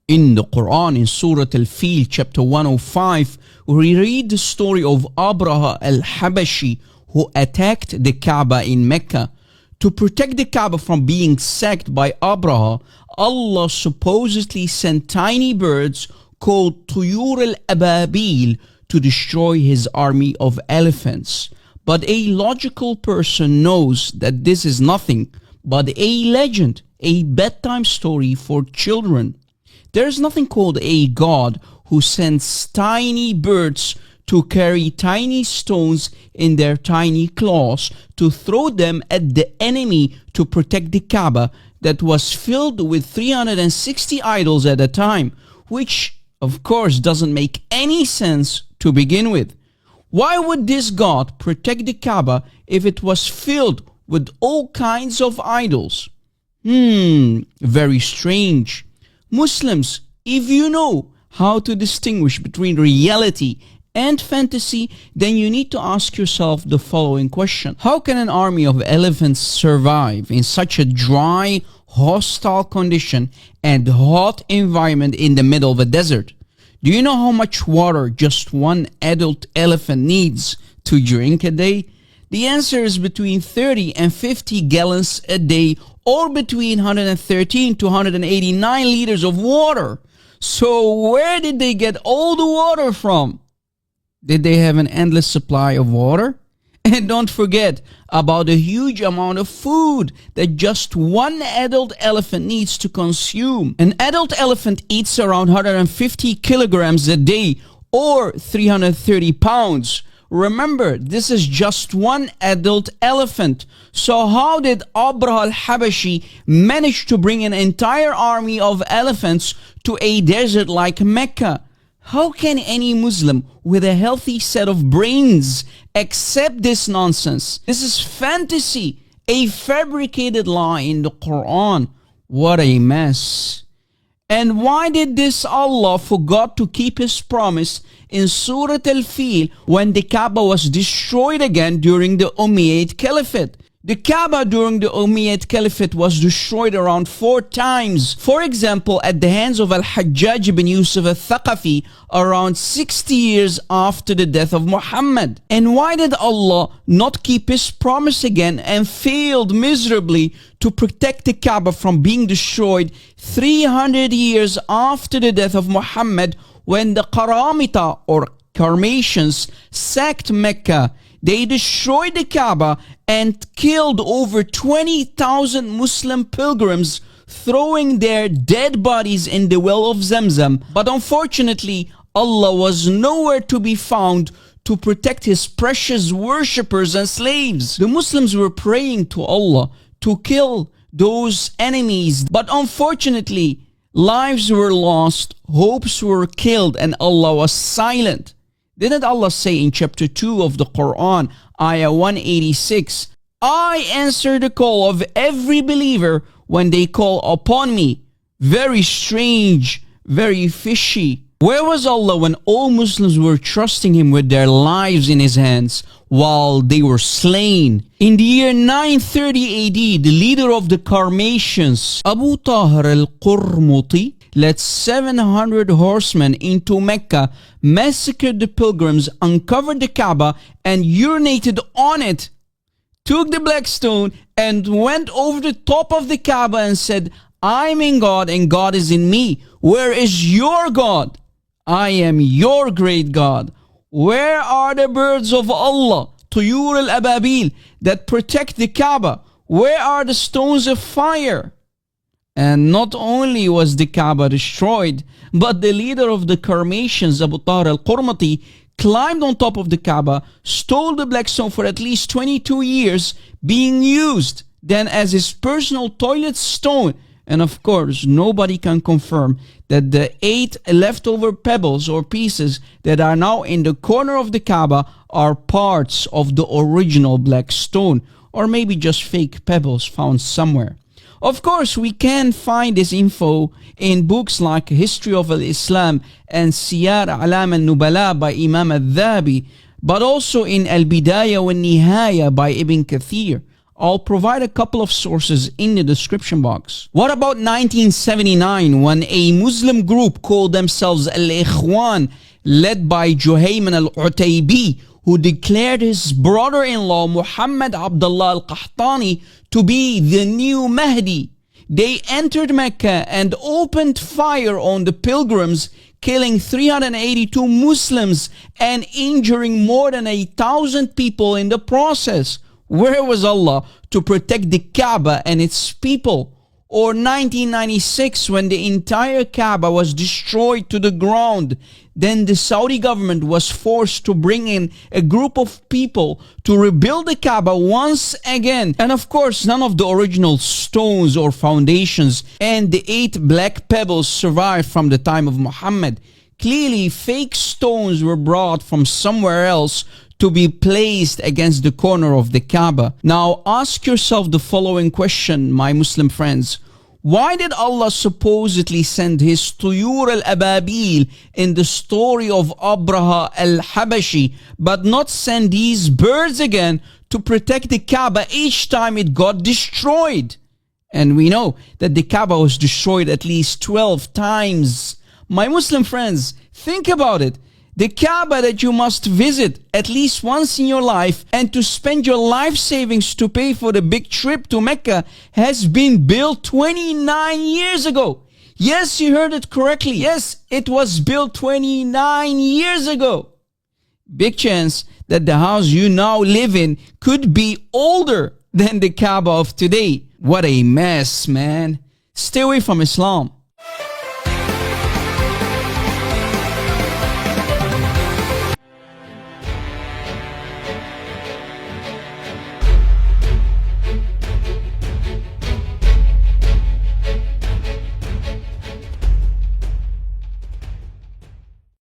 In the Quran, in Surah Al-Fil, chapter 105, we read the story of Abraha al-Habashi, who attacked the Kaaba in Mecca. To protect the Kaaba from being sacked by Abraha, Allah supposedly sent tiny birds called Tuyur al-Ababil to destroy his army of elephants. But a logical person knows that this is nothing but a legend, a bedtime story for children. There is nothing called a God who sends tiny birds to carry tiny stones in their tiny claws to throw them at the enemy to protect the Kaaba that was filled with 360 idols at a time, which of course doesn't make any sense to begin with. Why would this God protect the Kaaba if it was filled with all kinds of idols? Very strange. Muslims, if you know how to distinguish between reality and fantasy, then you need to ask yourself the following question. How can an army of elephants survive in such a dry, hostile condition and hot environment in the middle of a desert? Do you know how much water just one adult elephant needs to drink a day? The answer is between 30 and 50 gallons a day, or between 113 to 189 liters of water. So where did they get all the water from? Did they have an endless supply of water? And don't forget about the huge amount of food that just one adult elephant needs to consume. An adult elephant eats around 150 kilograms a day, or 330 pounds. Remember, this is just one adult elephant. So how did Abraha al-Habashi manage to bring an entire army of elephants to a desert like Mecca? How can any Muslim with a healthy set of brains accept this nonsense? This is fantasy, a fabricated lie in the Quran. What a mess. And why did this Allah forgot to keep his promise in Surah Al-Fil when the Kaaba was destroyed again during the Umayyad Caliphate? The Kaaba during the Umayyad Caliphate was destroyed around 4 times. For example, at the hands of Al-Hajjaj ibn Yusuf al-Thaqafi around 60 years after the death of Muhammad. And why did Allah not keep his promise again and failed miserably to protect the Kaaba from being destroyed 300 years after the death of Muhammad, when the Qaramita or Karmatians sacked Mecca? They destroyed the Kaaba and killed over 20,000 Muslim pilgrims, throwing their dead bodies in the well of Zamzam. But unfortunately, Allah was nowhere to be found to protect his precious worshippers and slaves. The Muslims were praying to Allah to kill those enemies, but unfortunately, lives were lost, hopes were killed, and Allah was silent. Didn't Allah say in chapter 2 of the Quran, ayah 186, I answer the call of every believer when they call upon me? Very strange, very fishy. Where was Allah when all Muslims were trusting him with their lives in his hands while they were slain? In the year 930 AD, the leader of the Karmatians, Abu Tahir al-Qurmuti, led 700 horsemen into Mecca, massacred the pilgrims, uncovered the Kaaba, and urinated on it, took the black stone, and went over the top of the Kaaba and said, I am in God and God is in me. Where is your God? I am your great God. Where are the birds of Allah, Tuyur al-Ababil, that protect the Kaaba? Where are the stones of fire? And not only was the Kaaba destroyed, but the leader of the Karmatians, Abu Tahir al-Qurmuti, climbed on top of the Kaaba, stole the black stone for at least 22 years, being used then as his personal toilet stone. And of course, nobody can confirm that the 8 leftover pebbles or pieces that are now in the corner of the Kaaba are parts of the original black stone, or maybe just fake pebbles found somewhere. Of course, we can find this info in books like History of Islam and Siyar A'lam al-Nubala by Imam al-Dhahabi, but also in Al-Bidayah wa Nihaya by Ibn Kathir. I'll provide a couple of sources in the description box. What about 1979, when a Muslim group called themselves Al-Ikhwan, led by Juhayman al-Utaybi, who declared his brother-in-law Muhammad Abdullah al-Qahtani to be the new Mahdi? They entered Mecca and opened fire on the pilgrims, killing 382 Muslims and injuring more than 1,000 people in the process. Where was Allah to protect the Kaaba and its people? Or 1996, when the entire Kaaba was destroyed to the ground, then the Saudi government was forced to bring in a group of people to rebuild the Kaaba once again. And of course, none of the original stones or foundations and the 8 black pebbles survived from the time of Muhammad. Clearly, fake stones were brought from somewhere else to be placed against the corner of the Kaaba. Now ask yourself the following question, my Muslim friends. Why did Allah supposedly send his Tuyur al-Ababil in the story of Abraha al-Habashi, but not send these birds again to protect the Kaaba each time it got destroyed? And we know that the Kaaba was destroyed at least 12 times. My Muslim friends, think about it. The Kaaba that you must visit at least once in your life and to spend your life savings to pay for the big trip to Mecca has been built 29 years ago. Yes, you heard it correctly. Yes, it was built 29 years ago. Big chance that the house you now live in could be older than the Kaaba of today. What a mess, man. Stay away from Islam.